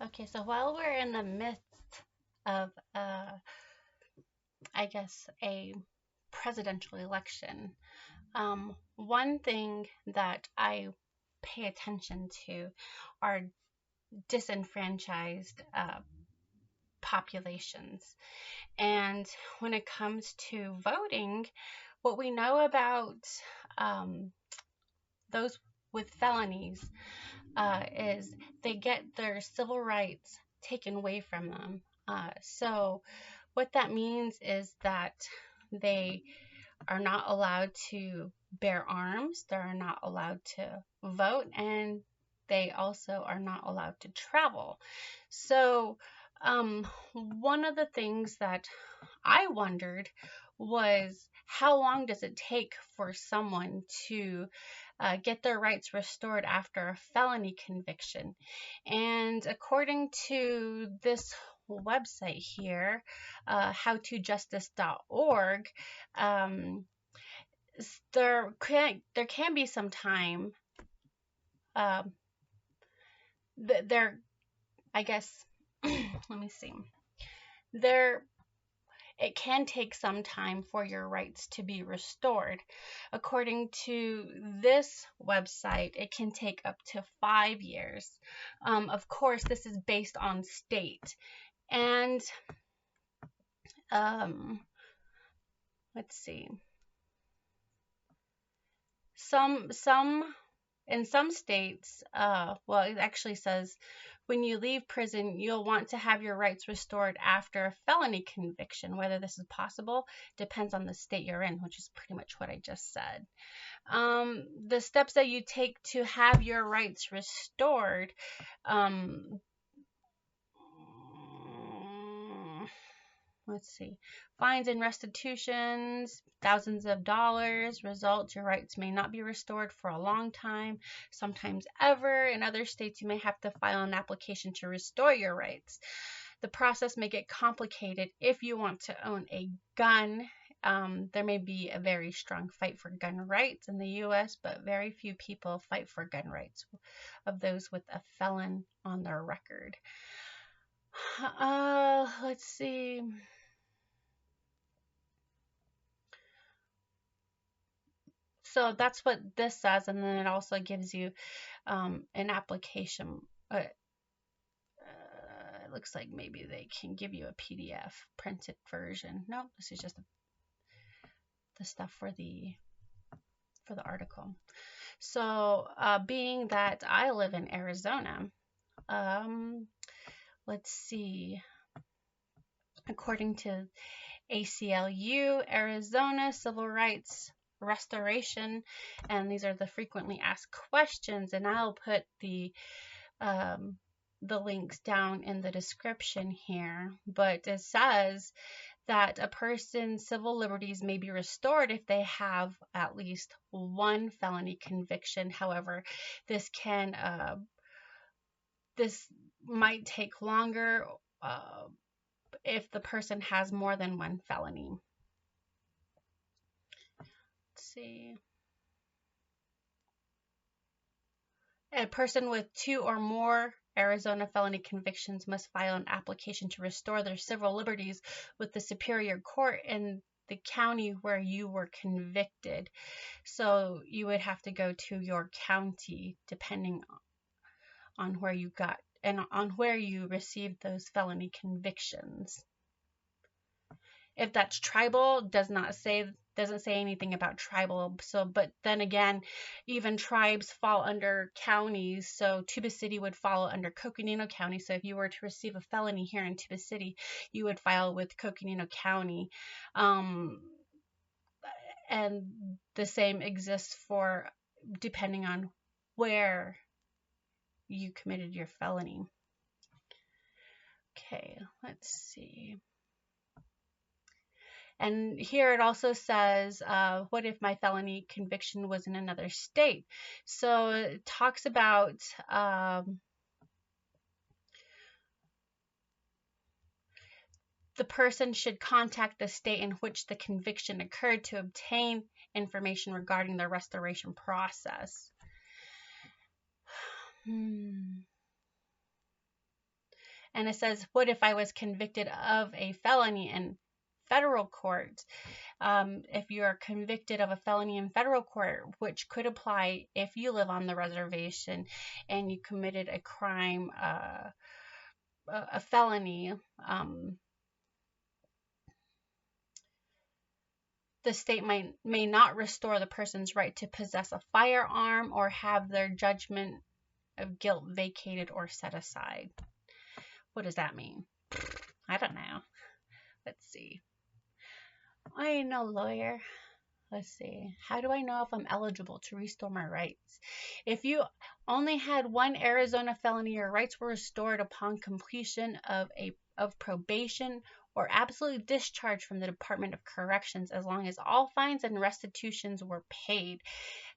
Okay, so while we're in the midst of, I guess, a presidential election, one thing that I pay attention to are disenfranchised populations. And when it comes to voting, what we know about um, those with felonies is they get their civil rights taken away from them. So, what that means is that they are not allowed to bear arms, they're not allowed to vote, and they also are not allowed to travel. So, one of the things that I wondered was how long does it take for someone to get their rights restored after a felony conviction? And according to this website here, howtojustice.org, um, there can be some time. Um, there, I guess. Let me see. There it can take some time for your rights to be restored. According to this website, it can take up to 5 years. Of course, this is based on state. And um, let's see. Some in some states, well, it actually says when you leave prison, you'll want to have your rights restored after a felony conviction. Whether this is possible depends on the state you're in, which is pretty much what I just said. The steps that you take to have your rights restored, um, let's see, fines and restitutions, thousands of dollars. Result, your rights may not be restored for a long time, sometimes ever. In other states, you may have to file an application to restore your rights. The process may get complicated if you want to own a gun. There may be a very strong fight for gun rights in the US, but very few people fight for gun rights of those with a felon on their record. Let's see. So that's what this says, and then it also gives you an application. It looks like maybe they can give you a PDF printed version. No, this is just the stuff for the article. So, being that I live in Arizona, let's see. According to ACLU, Arizona Civil Rights Restoration, and these are the frequently asked questions, and I'll put the links down in the description here, but it says that a person's civil liberties may be restored if they have at least one felony conviction. However, this might take longer if the person has more than one felony. Let's see. A person with 2 or more Arizona felony convictions must file an application to restore their civil liberties with the Superior Court in the county where you were convicted. So you would have to go to your county depending on where you got and on where you received those felony convictions. If that's tribal, doesn't say anything about tribal. So, but then again, even tribes fall under counties. So Tuba City would fall under Coconino County. So if you were to receive a felony here in Tuba City, you would file with Coconino County. And the same exists for depending on where you committed your felony. Okay, let's see. And here it also says, what if my felony conviction was in another state? So it talks about the person should contact the state in which the conviction occurred to obtain information regarding the restoration process. And it says, what if I was convicted of a felony in federal court? If you are convicted of a felony in federal court, which could apply if you live on the reservation and you committed a crime, a felony, the state may not restore the person's right to possess a firearm or have their judgment of guilt vacated or set aside. What does that mean? I don't know. Let's see. I ain't no lawyer. Let's see. How do I know if I'm eligible to restore my rights? If you only had one Arizona felony, your rights were restored upon completion of probation or absolute discharge from the Department of Corrections, as long as all fines and restitutions were paid.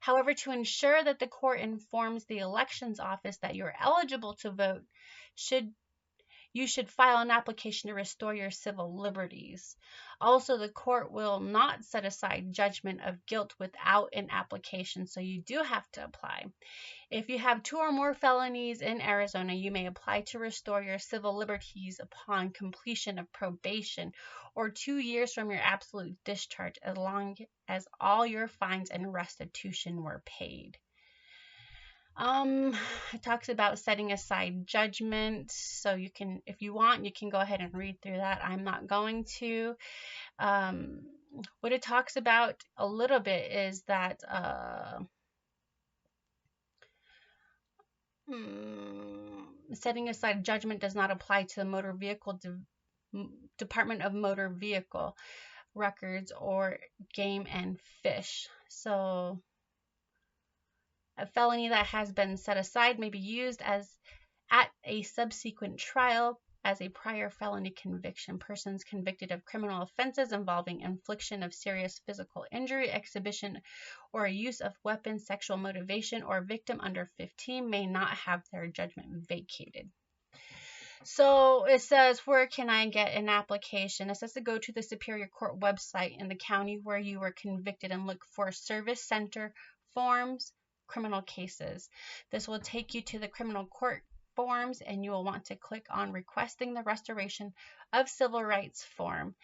However, to ensure that the court informs the elections office that you're eligible to vote, you should file an application to restore your civil liberties. Also, the court will not set aside judgment of guilt without an application, so you do have to apply. If you have 2 or more felonies in Arizona, you may apply to restore your civil liberties upon completion of probation or 2 years from your absolute discharge, as long as all your fines and restitution were paid. It talks about setting aside judgment, so you can, if you want, you can go ahead and read through that. I'm not going to. What it talks about a little bit is that setting aside judgment does not apply to the motor vehicle Department of Motor Vehicle records or game and fish. So a felony that has been set aside may be used as at a subsequent trial as a prior felony conviction. Persons convicted of criminal offenses involving infliction of serious physical injury, exhibition or use of weapons, sexual motivation, or victim under 15 may not have their judgment vacated. So it says, where can I get an application? It says to go to the Superior Court website in the county where you were convicted and look for Service Center Forms, Criminal Cases. This will take you to the criminal court forms, and you will want to click on Requesting the Restoration of Civil Rights form.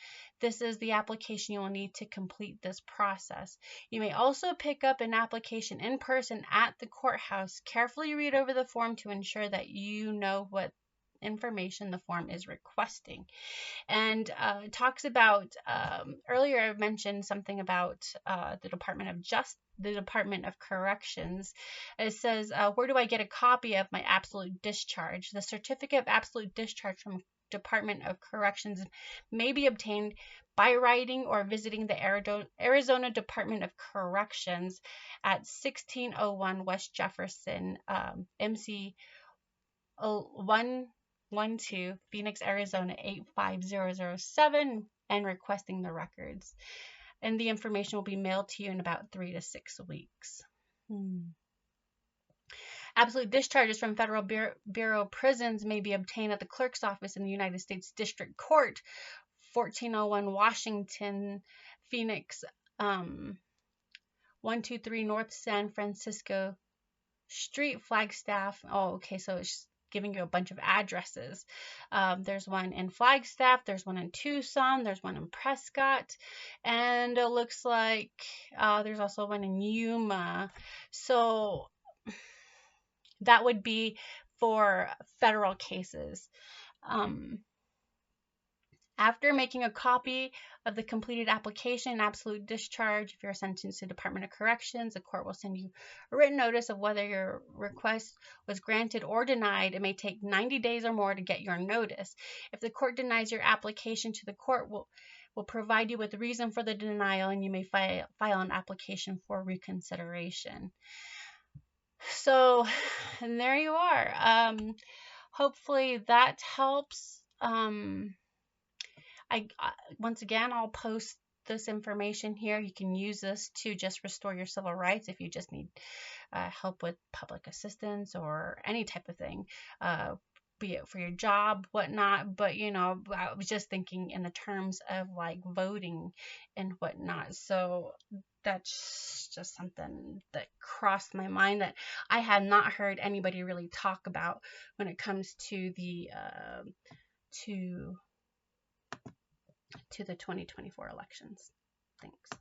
This is the application you will need to complete this process. You may also pick up an application in person at the courthouse. Carefully read over the form to ensure that you know what information the form is requesting. And it talks about, earlier I mentioned something about the Department of Corrections. It says, where do I get a copy of my absolute discharge? The certificate of absolute discharge from Department of Corrections may be obtained by writing or visiting the Arizona Department of Corrections at 1601 West Jefferson, MC 112, Phoenix, Arizona 85007, and requesting the records. And the information will be mailed to you in about 3 to 6 weeks. Absolute discharges from Federal Bureau of Prisons may be obtained at the clerk's office in the United States District Court, 1401 Washington, Phoenix, 123 North San Francisco Street, Flagstaff. Oh, okay, so it's giving you a bunch of addresses. There's one in Flagstaff, there's one in Tucson, there's one in Prescott, and it looks like there's also one in Yuma. So that would be for federal cases. After making a copy of the completed application, absolute discharge, if you're sentenced to Department of Corrections, the court will send you a written notice of whether your request was granted or denied. It may take 90 days or more to get your notice. If the court denies your application, to the court will provide you with the reason for the denial, and you may file an application for reconsideration. So, and there you are. Hopefully that helps. Once again, I'll post this information here. You can use this to just restore your civil rights if you just need help with public assistance or any type of thing. be it for your job, whatnot. But I was just thinking in the terms of like voting and whatnot. So that's just something that crossed my mind that I had not heard anybody really talk about when it comes to the to the 2024 elections. Thanks.